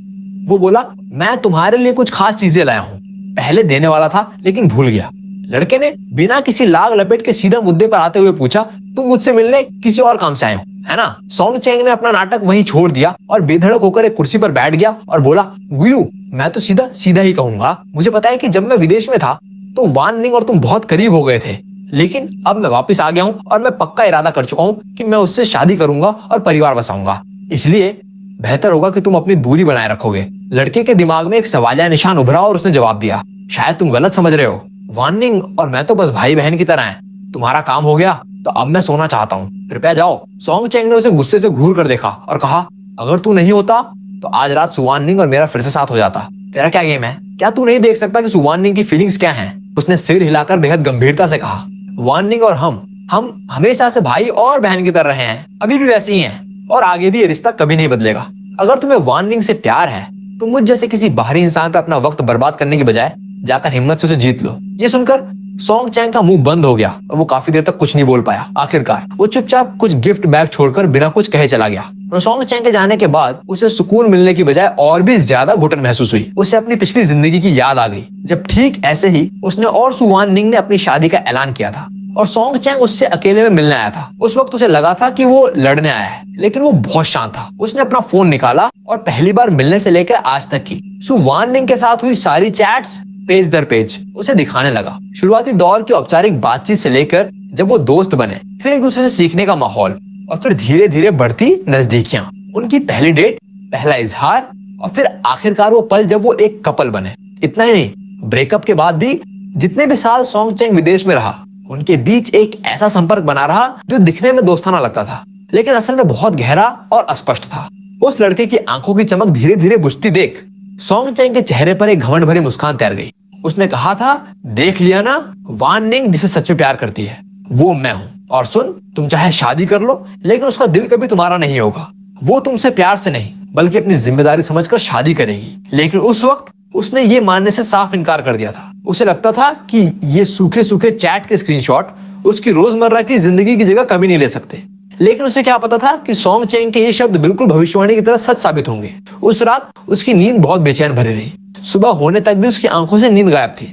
वो बोला, मैं तुम्हारे लिए कुछ खास चीजें लाया हूँ। पहले देने वाला था लेकिन भूल गया। लड़के ने बिना किसी लाग लपेट के सीधा मुद्दे पर आते हुए पूछा, तुम मुझसे मिलने किसी और काम से आए हो, है ना? सोंग चेंग ने अपना नाटक वहीं छोड़ दिया और बेधड़क होकर एक कुर्सी पर बैठ गया और बोला, गुयू, मैं तो सीधा सीधा ही कहूंगा, मुझे पता है कि जब मैं विदेश में था तो वान निंग और तुम बहुत करीब हो गए थे, लेकिन अब मैं वापस आ गया हूँ और मैं पक्का इरादा कर चुका हूँ कि मैं उससे शादी करूंगा और परिवार बसाऊंगा। इसलिए बेहतर होगा कि तुम अपनी दूरी बनाए रखोगे। लड़के के दिमाग में एक सवालिया निशान उभरा और उसने जवाब दिया, शायद तुम गलत समझ रहे हो। वार्निंग और मैं तो बस भाई बहन की तरह हैं। तुम्हारा काम हो गया तो अब मैं सोना चाहता हूँ, कृपया जाओ। सॉन्ग चैंग ने उसे गुस्से से घूर कर देखा और कहा, अगर तू नहीं होता तो आज रात सुवानिंग और मेरा फिर से साथ हो जाता। तेरा क्या गेम है? क्या तू नहीं देख सकता कि सुवानिंग की फीलिंग्स क्या हैं? उसने सिर हिलाकर बेहद गंभीरता से कहा, वार्निंग और हम हमेशा से भाई और बहन की तरह रहे हैं, अभी भी वैसे ही हैं और आगे भी ये रिश्ता कभी नहीं बदलेगा। अगर तुम्हें वार्निंग से प्यार है तो मुझ जैसे किसी बाहरी इंसान पे अपना वक्त बर्बाद करने की बजाय जाकर हिम्मत से उसे जीत लो। ये सुनकर सॉन्ग चैंग का मुंह बंद हो गया और वो काफी देर तक कुछ नहीं बोल पाया। आखिरकार वो चुपचाप कुछ गिफ्ट बैग छोड़कर बिना कुछ कहे चला गया। और सॉन्ग चैंग के जाने के बाद उसे सुकून मिलने की बजाय और भी ज्यादा घुटन महसूस हुई। उसे अपनी पिछली जिंदगी की याद आ गई, जब ठीक ऐसे ही उसने और सुवान निंग ने अपनी शादी का ऐलान किया था और सॉन्ग चैंग उससे अकेले में मिलने आया था। उस वक्त उसे लगा था कि वो लड़ने आया है, लेकिन वो बहुत शांत था। उसने अपना फोन निकाला और पहली बार मिलने से लेकर आज तक की सुवान निंग के साथ हुई सारी चैट्स पेज दर पेज उसे दिखाने लगा। शुरुआती दौर की औपचारिक बातचीत से लेकर जब वो दोस्त बने, फिर एक दूसरे से सीखने का माहौल और फिर धीरे धीरे बढ़ती नजदीकियां, उनकी पहली डेट, पहला इजहार और फिर आखिरकार वो पल जब वो एक कपल बने। इतना ही नहीं, ब्रेकअप के बाद भी जितने भी साल सॉन्ग चैंग विदेश में रहा, उनके बीच एक ऐसा संपर्क बना रहा जो दिखने में दोस्ताना लगता था, लेकिन असल में बहुत गहरा और अस्पष्ट था। उस लड़के की आंखों की चमक धीरे धीरे बुझती देख सॉन्ग चैंग के चेहरे पर एक घमंड भरी मुस्कान तैर गई। उसने कहा था, देख लिया ना, वान निंग जिसे सच में प्यार करती है वो मैं हूँ। और सुन, तुम चाहे शादी कर लो, लेकिन उसका दिल कभी तुम्हारा नहीं होगा। वो तुमसे प्यार से नहीं बल्कि अपनी जिम्मेदारी समझकर शादी करेगी। लेकिन उस वक्त उसने ये मानने से साफ इनकार कर दिया था। उसे लगता था कि ये सूखे सूखे चैट के स्क्रीनशॉट उसकी रोजमर्रा की जिंदगी की जगह कभी नहीं ले सकते। लेकिन उसे क्या पता था कि सॉन्ग चैंग के ये शब्द बिल्कुल भविष्यवाणी की तरह सच साबित होंगे। उस रात उसकी नींद बहुत बेचैन भरी रही। सुबह होने तक भी उसकी आंखों से नींद गायब थी।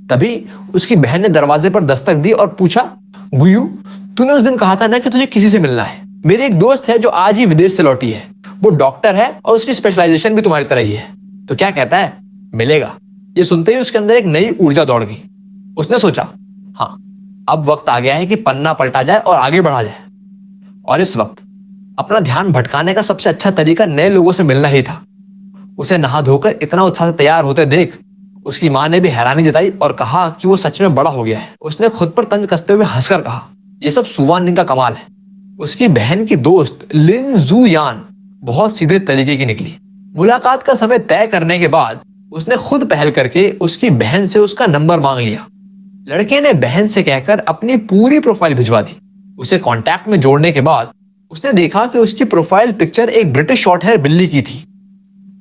तभी उसकी बहन ने दरवाजे पर दस्तक दी और पूछा, गुयू, तूने उस दिन कहा था ना कि तुझे किसी से मिलना है। मेरी एक दोस्त है जो आज ही विदेश से लौटी है। वो डॉक्टर है और उसकी स्पेशलाइजेशन भी तुम्हारी तरह ही है। तो क्या कहता है, मिलेगा? ये सुनते ही उसके अंदर एक नई ऊर्जा दौड़ गई। उसने सोचा, हाँ, अब वक्त आ गया है कि पन्ना पलटा जाए और आगे बढ़ा जाए। और इस वक्त अपना ध्यान भटकाने का सबसे अच्छा तरीका नए लोगों से मिलना ही था। उसे नहा धोकर इतना उत्साह से तैयार होते देख उसकी माँ ने भी हैरानी जताई और कहा कि वो सच में बड़ा हो गया है। उसने खुद पर तंज कसते हुए हंसकर कहा, यह सब सुवान निंग का कमाल है। उसकी बहन की दोस्त लिन जू यान बहुत सीधे तरीके की निकली। मुलाकात का समय तय करने के बाद उसने खुद पहल करके उसकी बहन से उसका नंबर मांग लिया। लड़के ने बहन से कहकर अपनी पूरी प्रोफाइल भिजवा दी। उसे कांटेक्ट में जोड़ने के बाद उसने देखा कि उसकी प्रोफाइल पिक्चर एक ब्रिटिश शॉर्ट हेयर बिल्ली की थी।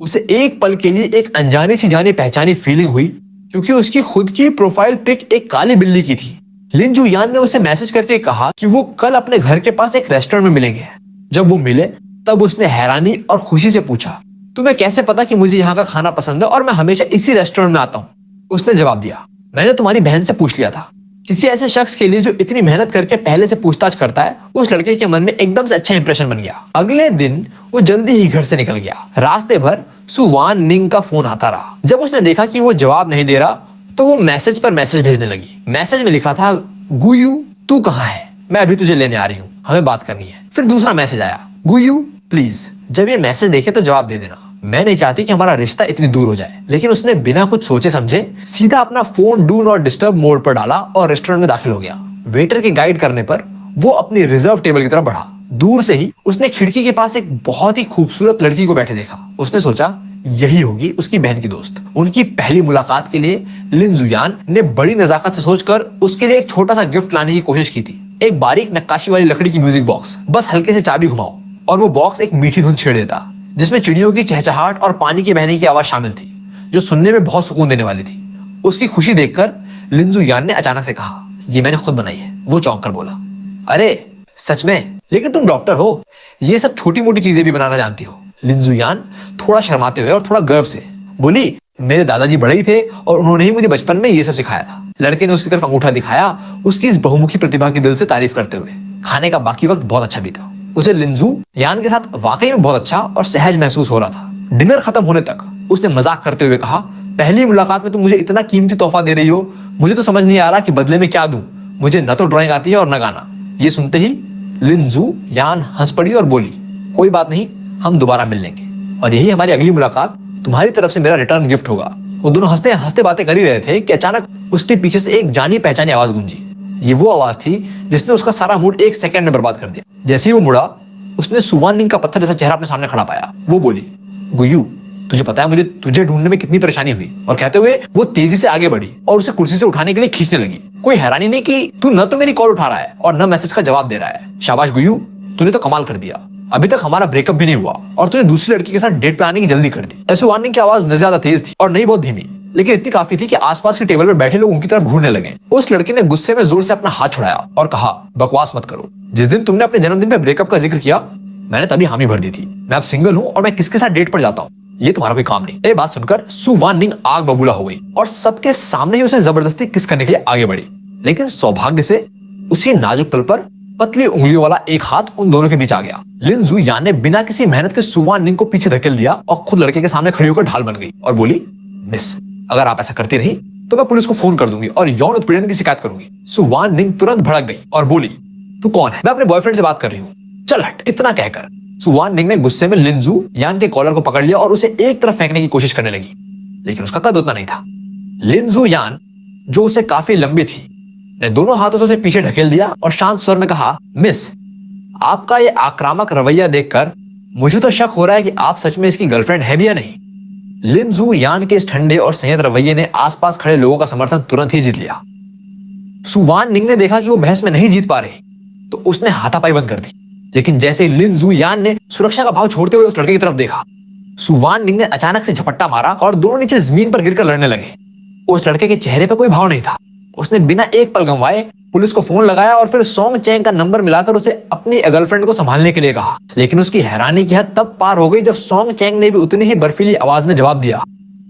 उसे एक पल के लिए एक अनजानी सी जानी पहचानी फीलिंग हुई, क्योंकि उसकी खुद की प्रोफाइल पिक एक काली बिल्ली की थी। लिन जू यान ने उसे मैसेज करके कहा कि वो कल अपने घर के पास एक रेस्टोरेंट में मिलेंगे। जब वो मिले तब उसने हैरानी और खुशी से पूछा, तुम्हें कैसे पता कि मुझे यहाँ का खाना पसंद है और मैं हमेशा इसी रेस्टोरेंट में आता हूँ? उसने जवाब दिया, मैंने तुम्हारी बहन से पूछ लिया था। किसी ऐसे शख्स के लिए जो इतनी मेहनत करके पहले से पूछताछ करता है, उस लड़के के मन में एकदम से अच्छा इंप्रेशन बन गया। अगले दिन वो जल्दी ही घर से निकल गया। रास्ते भर सुवान निंग का फोन आता रहा। जब उसने देखा कि वो जवाब नहीं दे रहा तो वो मैसेज पर मैसेज भेजने लगी। मैसेज में लिखा था, गुयू, तू कहाँ है? मैं अभी तुझे लेने आ रही हूँ, हमें बात करनी है। फिर दूसरा मैसेज आया, गुयू प्लीज, जब ये मैसेज देखे तो जवाब दे देना, मैं नहीं चाहती कि हमारा रिश्ता इतनी दूर हो जाए। लेकिन उसने बिना कुछ सोचे समझे सीधा अपना phone do not disturb mode पर डाला और रेस्टोरेंट में दाखिल हो गया। वेटर के गाइड करने पर वो अपनी रिजर्व टेबल की तरफ बढ़ा। दूर से ही उसने खिड़की के पास एक बहुत ही खूबसूरत लड़की को बैठे देखा। उसने सोचा यही होगी उसकी बहन की दोस्त। उनकी पहली मुलाकात के लिए लिन जुयान ने बड़ी नजाकत से सोचकर उसके लिए एक छोटा सा गिफ्ट लाने की कोशिश की थी। एक बारीक नक्काशी वाली लकड़ी की म्यूजिक बॉक्स। बस हल्के से चाबी घुमाओ और वो बॉक्स एक मीठी धुन छेड़ देता, जिसमें चिड़ियों की चहचहाट और पानी के बहने की आवाज शामिल थी, जो सुनने में बहुत सुकून देने वाली थी। उसकी खुशी देखकर लिन जुयान ने अचानक से कहा, ये मैंने खुद बनाई है। वो चौंक कर बोला, अरे सच में? लेकिन तुम डॉक्टर हो, ये सब छोटी मोटी चीजें भी बनाना जानती हो। लिन जुयान थोड़ा शर्माते हुए और थोड़ा गर्व से बोली, मेरे दादाजी बड़े ही थे और उन्होंने ही मुझे बचपन में ये सब सिखाया था। लड़के ने उसकी तरफ अंगूठा दिखाया, उसकी इस बहुमुखी प्रतिभा की दिल से तारीफ करते हुए। खाने का बाकी वक्त बहुत अच्छा बीता। उसे लिंजू यान के साथ वाकई में बहुत अच्छा और सहज महसूस हो रहा था। डिनर खत्म होने तक उसने मजाक करते हुए कहा, पहली मुलाकात में तुम मुझे इतना कीमती तोहफा दे रही हो, मुझे तो समझ नहीं आ रहा कि बदले में क्या दूं। मुझे न तो ड्राइंग आती है और न गाना। ये सुनते ही लिंजू यान हंस पड़ी और बोली, कोई बात नहीं, हम दोबारा मिल लेंगे। और यही हमारी अगली मुलाकात, तुम्हारी तरफ से मेरा रिटर्न गिफ्ट होगा। वो दोनों हंसते हंसते बातें कर ही रहे थे कि अचानक उसके पीछे से एक जानी पहचानी आवाज गूंजी। ये वो आवाज थी जिसने उसका सारा मूड एक सेकंड में बर्बाद कर दिया। जैसे ही वो मुड़ा, उसने सुवान निंग का पत्थर जैसा चेहरा अपने सामने खड़ा पाया। वो बोली, गुयू, तुझे पता है मुझे तुझे ढूंढने में कितनी परेशानी हुई। और कहते हुए वो तेजी से आगे बढ़ी और उसे कुर्सी से उठाने के लिए खींचने लगी। कोई हैरानी नहीं कि तू न तो मेरी कॉल उठा रहा है और न मैसेज का जवाब दे रहा है। शाबाश गुयू, तूने तो कमाल कर दिया। अभी तक हमारा ब्रेकअप भी नहीं हुआ और तूने दूसरी लड़की के साथ डेट पे आने की जल्दी कर दी। सुवान निंग की आवाज न ज्यादा तेज थी और नहीं बहुत धीमी, लेकिन इतनी काफी थी कि आसपास के टेबल पर बैठे लोग उनकी तरफ घूरने लगे। उस लड़की ने गुस्से में जोर से अपना हाथ छुड़ाया और कहा, बकवास मत करो। जिस दिन तुमने अपने जन्मदिन पे ब्रेकअप का जिक्र किया, मैंने तभी हामी भर दी थी। मैं अब सिंगल हूँ और मैं किसके साथ डेट पर जाता हूँ, ये तुम्हारा कोई काम नहीं। ये बात सुनकर सुवान निंग आग बबूला हो गई और सबके सामने ही उसे जबरदस्ती किस करने के लिए आगे बढ़ी। लेकिन सौभाग्य से उसी नाजुक पल पर पतली उंगलियों वाला एक हाथ उन दोनों के बीच आ गया। लिन जू यान ने बिना किसी मेहनत के सुवान निंग को पीछे धकेल दिया और खुद लड़के के सामने खड़ी होकर ढाल बन गई और बोली, मिस, अगर आप ऐसा करती रही तो मैं पुलिस को फोन कर दूंगी और यौन उत्पीड़न की शिकायत करूंगी। सुवान निंग तुरंत भड़क गई और बोली, तू कौन है? मैं अपने बॉयफ्रेंड से बात कर रही हूँ, चल हट। इतना कहकर सुवान निंग ने गुस्से में लिन जू यान के कॉलर को पकड़ लिया और उसे एक तरफ फेंकने की कोशिश करने लगी, लेकिन उसका कद उतना नहीं था। लिन जू यान, जो उसे काफी लंबी थी, ने दोनों हाथों से उसे पीछे ढकेल दिया और शांत स्वर में कहा, मिस, आपका ये आक्रामक रवैया देखकर मुझे तो शक हो रहा है कि आप सच में इसकी गर्लफ्रेंड है भी या नहीं। लिन जू यान के इस ठंडे और संयत रवैये ने आसपास खड़े लोगों का समर्थन तुरंत ही जीत लिया। सुवान निंग ने देखा कि वो बहस में नहीं जीत पा रही, तो उसने हाथापाई बंद कर दी। लेकिन जैसे ही लिन जू यान ने सुरक्षा का भाव छोड़ते हुए उस लड़के की तरफ देखा, सुवान निंग ने अचानक से झपट्टा मारा और दोनों नीचे जमीन पर गिरकर लड़ने लगे। उस लड़के के चेहरे पर कोई भाव नहीं था। उसने बिना एक पल गंवाए पुलिस को फोन लगाया और फिर सोंग चेंग का नंबर मिलाकर उसे अपनी गर्लफ्रेंड को संभालने के लिए कहा। लेकिन उसकी हैरानी की हद तब पार हो गई जब सोंग चेंग ने भी उतनी ही बर्फीली आवाज में जवाब दिया,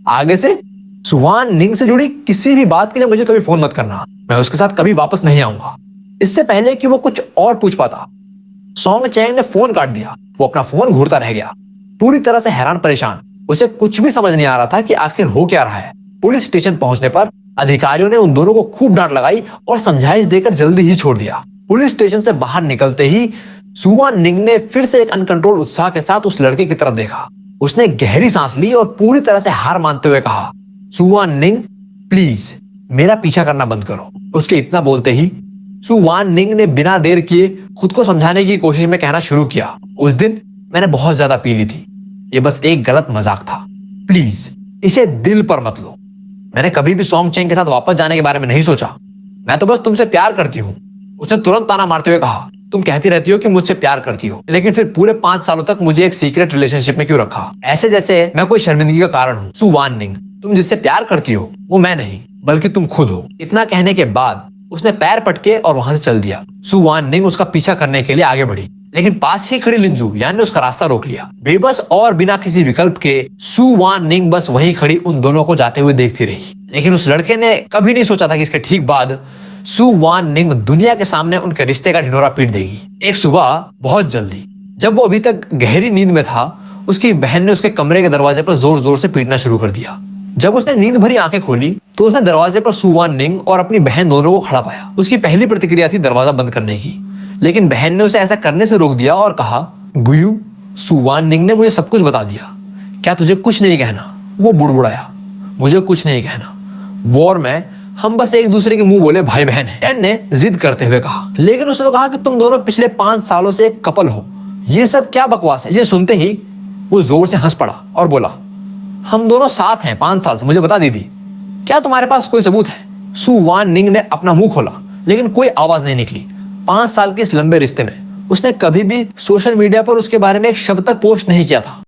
आगे से सुवान निंग से जुड़ी किसी भी बात के लिए मुझे कभी फोन मत करना, मैं उसके साथ कभी वापस नहीं आऊंगा। इससे पहले कि वो कुछ और पूछ पाता, सोंग चेंग ने फोन काट दिया। वो अपना फोन घूरता रह गया, पूरी तरह से हैरान परेशान। उसे कुछ भी समझ नहीं आ रहा था कि आखिर हो क्या रहा है। पुलिस स्टेशन पहुंचने पर अधिकारियों ने उन दोनों को खूब डांट लगाई और समझाइश देकर जल्दी ही छोड़ दिया। पुलिस स्टेशन से बाहर निकलते ही सुवान निंग ने फिर से एक अनकंट्रोल उत्साह के साथ उस लड़के की तरफ देखा। उसने गहरी सांस ली और पूरी तरह से हार मानते हुए कहा, सुवान निंग, प्लीज मेरा पीछा करना बंद करो। उसके इतना बोलते ही सुवान निंग ने बिना देर किए खुद को समझाने की कोशिश में कहना शुरू किया, उस दिन मैंने बहुत ज्यादा पी ली थी, ये बस एक गलत मजाक था, प्लीज इसे दिल पर मत लो। मैंने कभी भी सोंग चेंग के साथ वापस जाने के बारे में नहीं सोचा, मैं तो बस तुमसे प्यार करती हूँ। उसने तुरंत ताना मारते हुए कहा, तुम कहती रहती हो कि मुझसे प्यार करती हो, लेकिन फिर पूरे 5 सालों तक मुझे एक सीक्रेट रिलेशनशिप में क्यों रखा, ऐसे जैसे मैं कोई शर्मिंदगी का कारण हूँ। सुवान निंग, तुम जिससे प्यार करती हो वो मैं नहीं बल्कि तुम खुद हो। इतना कहने के बाद उसने पैर पटके और वहां से चल दिया। सुवान निंग उसका पीछा करने के लिए आगे बढ़ी, लेकिन पास ही खड़ी लिन जू यान ने उसका रास्ता रोक लिया। बेबस और बिना किसी विकल्प के सुवान निंग बस वहीं खड़ी उन दोनों को जाते हुए देखती रही। लेकिन उस लड़के ने कभी नहीं सोचा था कि इसके ठीक बाद सुवान निंग दुनिया के सामने उनके रिश्ते का ढिंढोरा पीट देगी। एक सुबह बहुत जल्दी, जब वो अभी तक गहरी नींद में था, उसकी बहन ने उसके कमरे के दरवाजे पर जोर जोर से पीटना शुरू कर दिया। जब उसने नींद भरी आंखें खोली तो उसने दरवाजे पर सुवान निंग और अपनी बहन दोनों को खड़ा पाया। उसकी पहली प्रतिक्रिया थी दरवाजा बंद करने की, लेकिन बहन ने उसे ऐसा करने से रोक दिया और कहा, गुयू, सुवान निंग ने मुझे सब कुछ बता दिया, क्या तुझे कुछ नहीं कहना? वो बुड़बुड़ाया, मुझे कुछ नहीं कहना, वो और मैं हम बस एक दूसरे के मुंह बोले भाई बहन है, एन ने जिद करते हुए कहा। लेकिन उसने तो कहा कि तुम दोनों पिछले 5 सालों से एक कपल हो, ये सब क्या बकवास है। ये सुनते ही वो जोर से हंस पड़ा और बोला, हम दोनों साथ हैं 5 साल से, मुझे बता दीदी, क्या तुम्हारे पास कोई सबूत है? सुवान निंग ने अपना मुंह खोला, लेकिन कोई आवाज नहीं निकली। 5 साल के इस लंबे रिश्ते में उसने कभी भी सोशल मीडिया पर उसके बारे में एक शब्द तक पोस्ट नहीं किया था।